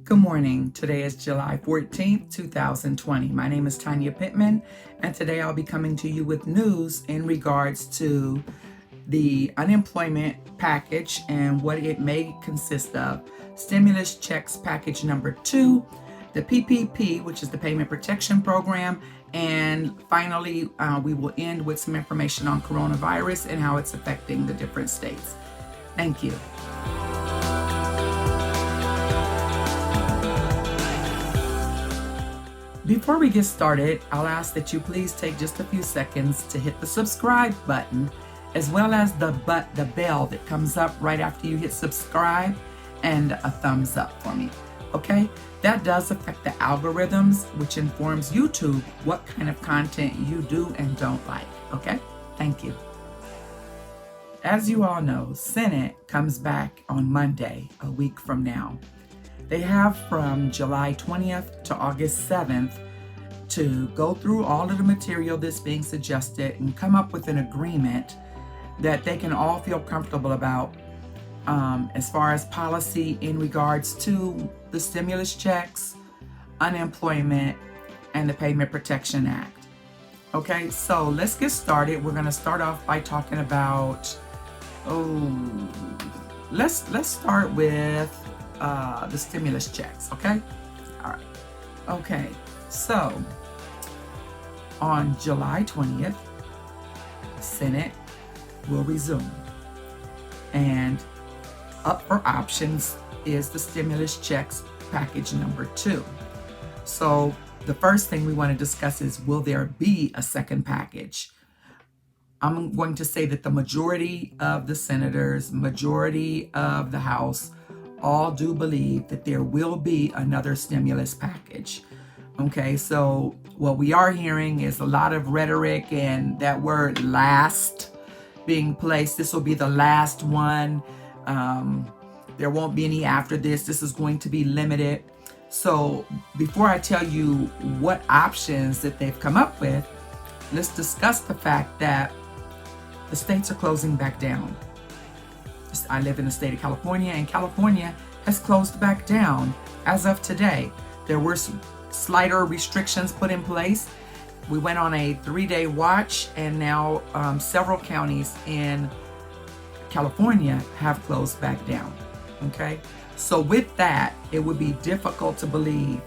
Good morning. Today is July 14th, 2020. My name is Tanya Pittman, and today I'll be coming to you with news in regards to the unemployment package and what it may consist of, stimulus checks package number 2, the PPP, which is the Payment Protection Program, and finally, we will end with some information on coronavirus and how it's affecting the different states. Thank you. Before we get started, I'll ask that you please take just a few seconds to hit the subscribe button, as well as the bell that comes up right after you hit subscribe, and a thumbs up for me. Okay? That does affect the algorithms, which informs YouTube what kind of content you do and don't like. Okay? Thank you. As you all know, Senate comes back on Monday, a week from now. They have from July 20th to August 7th to go through all of the material that's being suggested and come up with an agreement that they can all feel comfortable about as far as policy in regards to the stimulus checks, unemployment, and the Payment Protection Act. Okay, so let's get started. We're going to start off by talking about, let's start with the stimulus checks, okay? All right. Okay, so on July 20th, Senate will resume. And up for options is the stimulus checks package number 2. So the first thing we want to discuss is, will there be a second package? I'm going to say that the majority of the senators, majority of the House, all do believe that there will be another stimulus package. Okay, so what we are hearing is a lot of rhetoric and that word last being placed. This will be the last one. There won't be any after this. This is going to be limited. So before I tell you what options that they've come up with, let's discuss the fact that the states are closing back down. I live in the state of California, and California has closed back down as of today. There were some slighter restrictions put in place. We went on a 3-day watch, and now several counties in California have closed back down. Okay, so with that, it would be difficult to believe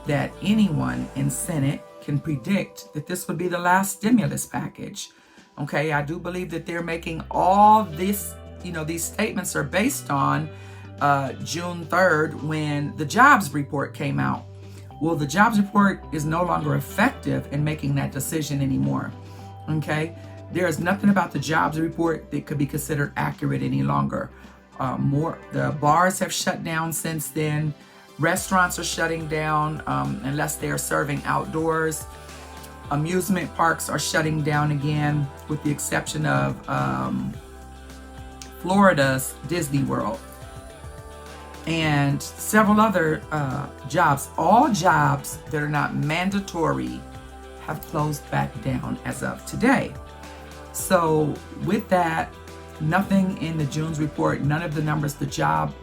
that anyone in Senate can predict that this would be the last stimulus package. Okay, I do believe that they're making all this, these statements are based on June 3rd when the jobs report came out. Well, the jobs report is no longer effective in making that decision anymore. Okay, there is nothing about the jobs report that could be considered accurate any longer. The bars have shut down since then. Restaurants are shutting down unless they are serving outdoors. Amusement parks are shutting down again, with the exception of Florida's Disney World and several other jobs. All jobs that are not mandatory have closed back down as of today. So with that, nothing in the June's report, none of the numbers, the job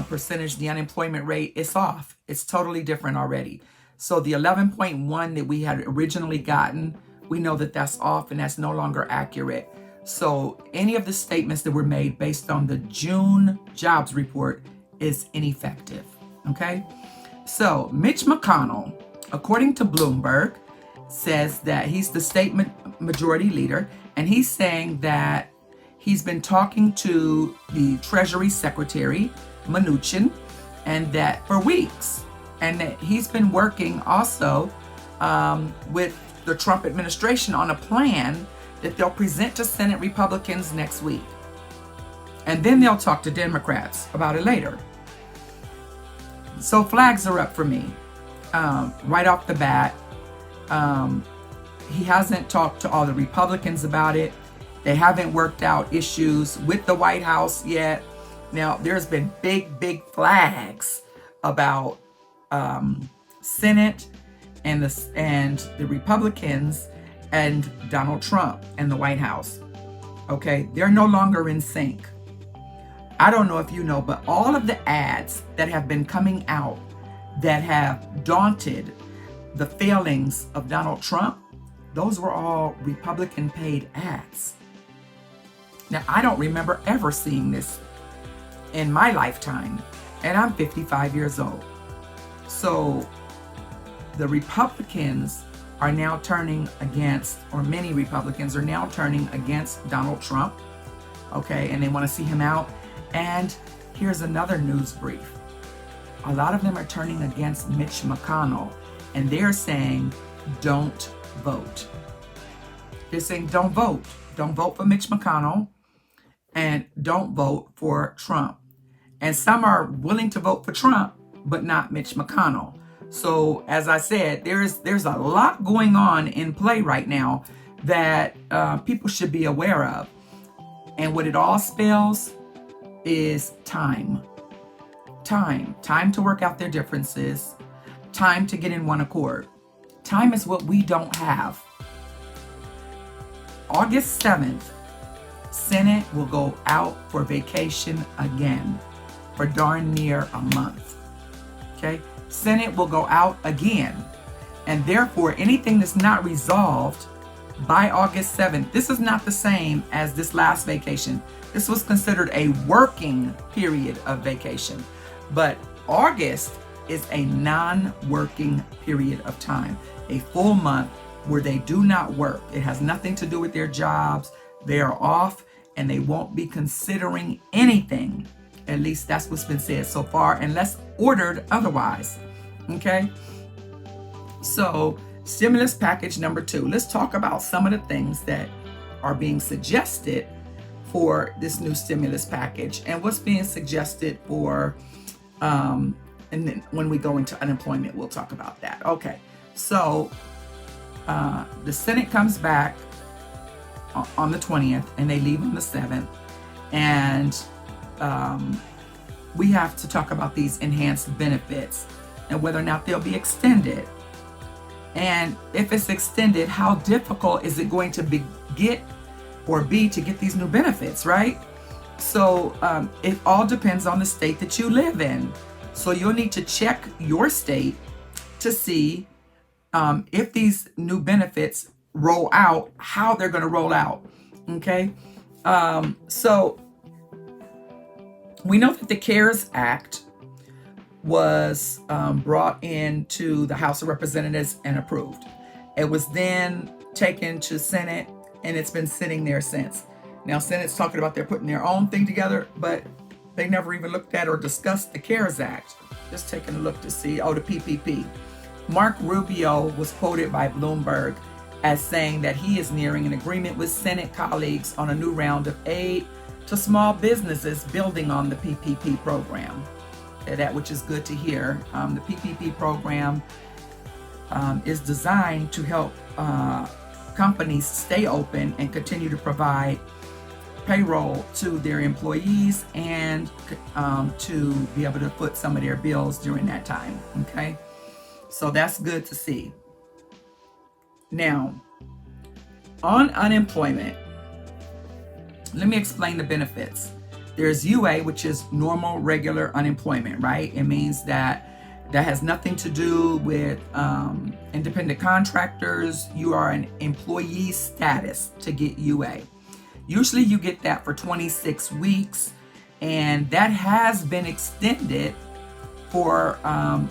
percentage, the unemployment rate, it's off. It's totally different already. So the 11.1 that we had originally gotten, we know that that's off and that's no longer accurate. So any of the statements that were made based on the June jobs report is ineffective. Okay? So Mitch McConnell, according to Bloomberg, says that he's the state majority leader, and he's saying that he's been talking to the Treasury Secretary, Mnuchin, and that for weeks, and that he's been working also with the Trump administration on a plan that they'll present to Senate Republicans next week. And then they'll talk to Democrats about it later. So flags are up for me right off the bat. He hasn't talked to all the Republicans about it. They haven't worked out issues with the White House yet. Now, there's been big flags about Senate and the Republicans and Donald Trump and the White House. Okay, they're no longer in sync. I don't know if you know, but all of the ads that have been coming out that have daunted the failings of Donald Trump, those were all Republican paid ads. Now, I don't remember ever seeing this in my lifetime, and I'm 55 years old. So the Republicans are now turning against, or many Republicans are now turning against Donald Trump, okay, and they want to see him out. And here's another news brief. A lot of them are turning against Mitch McConnell, and they're saying, don't vote. They're saying, don't vote. Don't vote for Mitch McConnell, and don't vote for Trump. And some are willing to vote for Trump, but not Mitch McConnell. So as I said, there's a lot going on in play right now that people should be aware of. And what it all spells is time. Time to work out their differences. Time to get in one accord. Time is what we don't have. August 7th, Senate will go out for vacation again for darn near a month. Okay? Senate will go out again. And therefore, anything that's not resolved by August 7th, this is not the same as this last vacation. This was considered a working period of vacation. But August is a non-working period of time, a full month where they do not work. It has nothing to do with their jobs. They are off and they won't be considering anything. At least that's what's been said so far, unless ordered otherwise. Okay? So, stimulus package number 2. Let's talk about some of the things that are being suggested for this new stimulus package and what's being suggested for, and then when we go into unemployment, we'll talk about that. Okay. So, the Senate comes back on the 20th and they leave on the 7th. And we have to talk about these enhanced benefits and whether or not they'll be extended. And if it's extended, how difficult is it going to be to get these new benefits, right? So it all depends on the state that you live in. So you'll need to check your state to see if these new benefits roll out, how they're going to roll out. Okay. So we know that the CARES Act was brought into the House of Representatives and approved. It was then taken to Senate and it's been sitting there since. Now, Senate's talking about they're putting their own thing together, but they never even looked at or discussed the CARES Act. Just taking a look to see, the PPP. Mark Rubio was quoted by Bloomberg as saying that he is nearing an agreement with Senate colleagues on a new round of aid to small businesses building on the PPP program. That which is good to hear. The PPP program is designed to help companies stay open and continue to provide payroll to their employees and to be able to foot some of their bills during that time. Okay, so that's good to see. Now, on unemployment, let me explain the benefits. There's UA, which is normal, regular unemployment, right? It means that has nothing to do with independent contractors. You are an employee status to get UA. Usually you get that for 26 weeks, and that has been extended for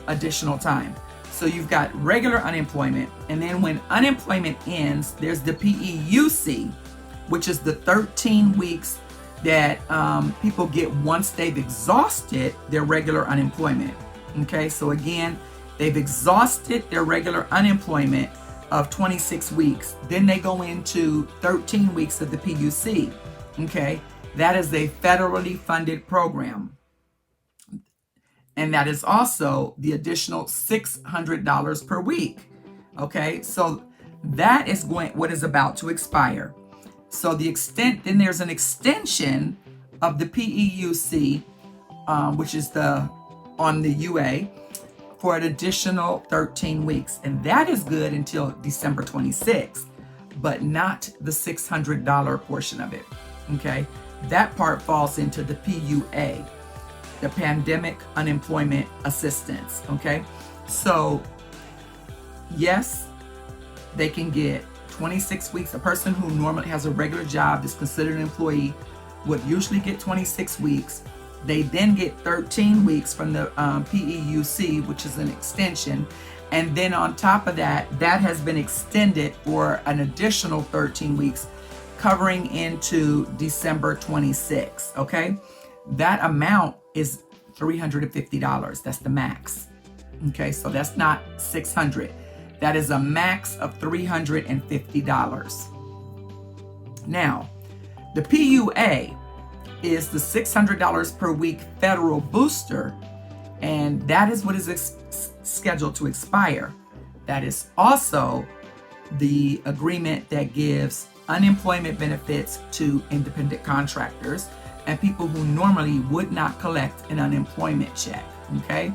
additional time. So you've got regular unemployment, and then when unemployment ends, there's the PEUC, which is the 13 weeks that people get once they've exhausted their regular unemployment. Okay, so again, they've exhausted their regular unemployment of 26 weeks. Then they go into 13 weeks of the PUC. Okay, that is a federally funded program. And that is also the additional $600 per week. Okay, so that is what is about to expire. So then there's an extension of the PEUC, which is on the UA, for an additional 13 weeks. And that is good until December 26th, but not the $600 portion of it. Okay, that part falls into the PUA. the pandemic unemployment assistance. Okay, so yes, they can get 26 weeks. A person who normally has a regular job that's considered an employee would usually get 26 weeks. They then get 13 weeks from the PEUC, which is an extension. And then on top of that, that has been extended for an additional 13 weeks, covering into December 26. Okay, that amount is $350. That's the max. Okay, so that's not $600. That is a max of $350. Now, the PUA is the $600 per week federal booster, and that is what is scheduled to expire. That is also the agreement that gives unemployment benefits to independent contractors and people who normally would not collect an unemployment check. Okay,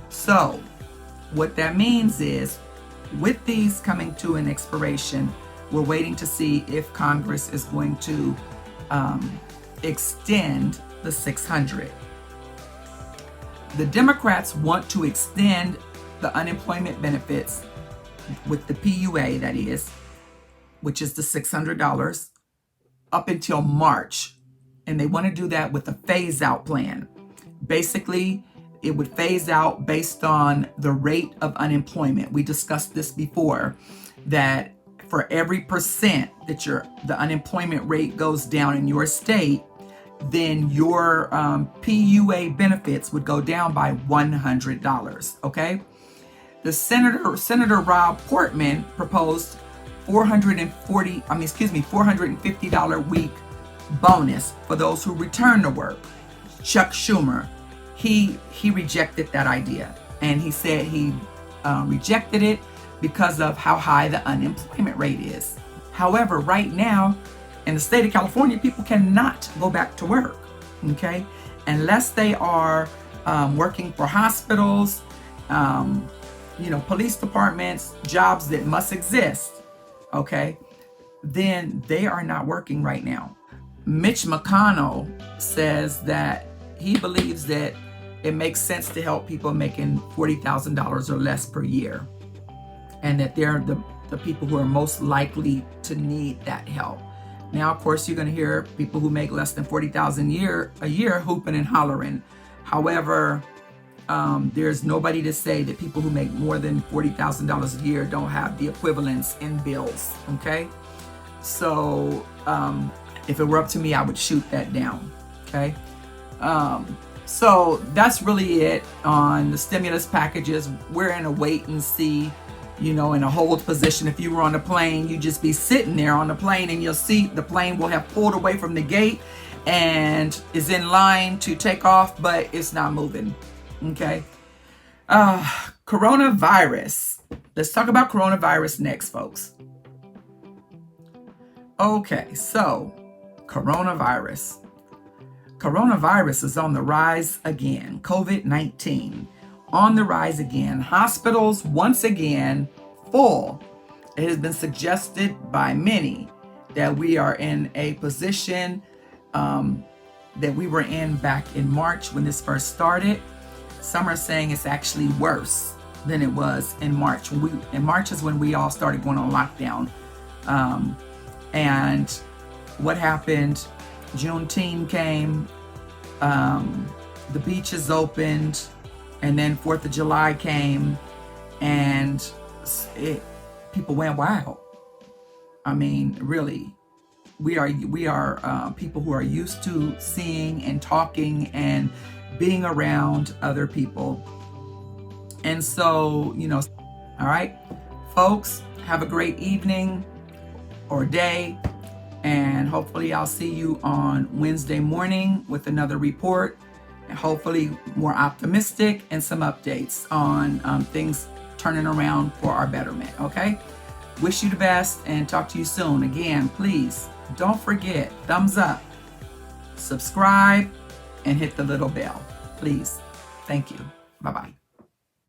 so what that means is, with these coming to an expiration, we're waiting to see if Congress is going to extend the 600. The Democrats want to extend the unemployment benefits with the PUA, that is, which is the $600, up until March. And they want to do that with a phase-out plan. Basically, it would phase out based on the rate of unemployment. We discussed this before, that for every percent that the unemployment rate goes down in your state, then your PUA benefits would go down by $100. Okay, the Senator Rob Portman proposed $450 week bonus for those who return to work. Chuck Schumer, he rejected that idea, and he said he rejected it because of how high the unemployment rate is. However, right now in the state of California, people cannot go back to work, okay, unless they are working for hospitals, police departments, jobs that must exist, okay, then they are not working right now. Mitch McConnell says that he believes that it makes sense to help people making $40,000 or less per year, and that they're the people who are most likely to need that help. Now, of course, you're going to hear people who make less than $40,000 a year hooping and hollering. However, there's nobody to say that people who make more than $40,000 a year don't have the equivalents in bills. Okay, so if it were up to me, I would shoot that down. Okay, so that's really it on the stimulus packages. We're in a wait and see, in a hold position. If you were on a plane, you just be sitting there on the plane, and you'll see the plane will have pulled away from the gate and is in line to take off, but it's not moving. Okay. Coronavirus. Let's talk about coronavirus next, folks. Okay, so coronavirus. Coronavirus is on the rise again. COVID-19 on the rise again. Hospitals once again full. It has been suggested by many that we are in a position that we were in back in March when this first started. Some are saying it's actually worse than it was in March. In March is when we all started going on lockdown. And what happened? Juneteenth came, the beaches opened, and then 4th of July came, and people went wild. I mean, really, we are people who are used to seeing and talking and being around other people. And so, all right, folks, have a great evening or day, and hopefully I'll see you on Wednesday morning with another report, and hopefully more optimistic and some updates on things turning around for our betterment. Okay, wish you the best and talk to you soon. Again, please don't forget, thumbs up, subscribe, and hit the little bell, please. Thank you. Bye-bye.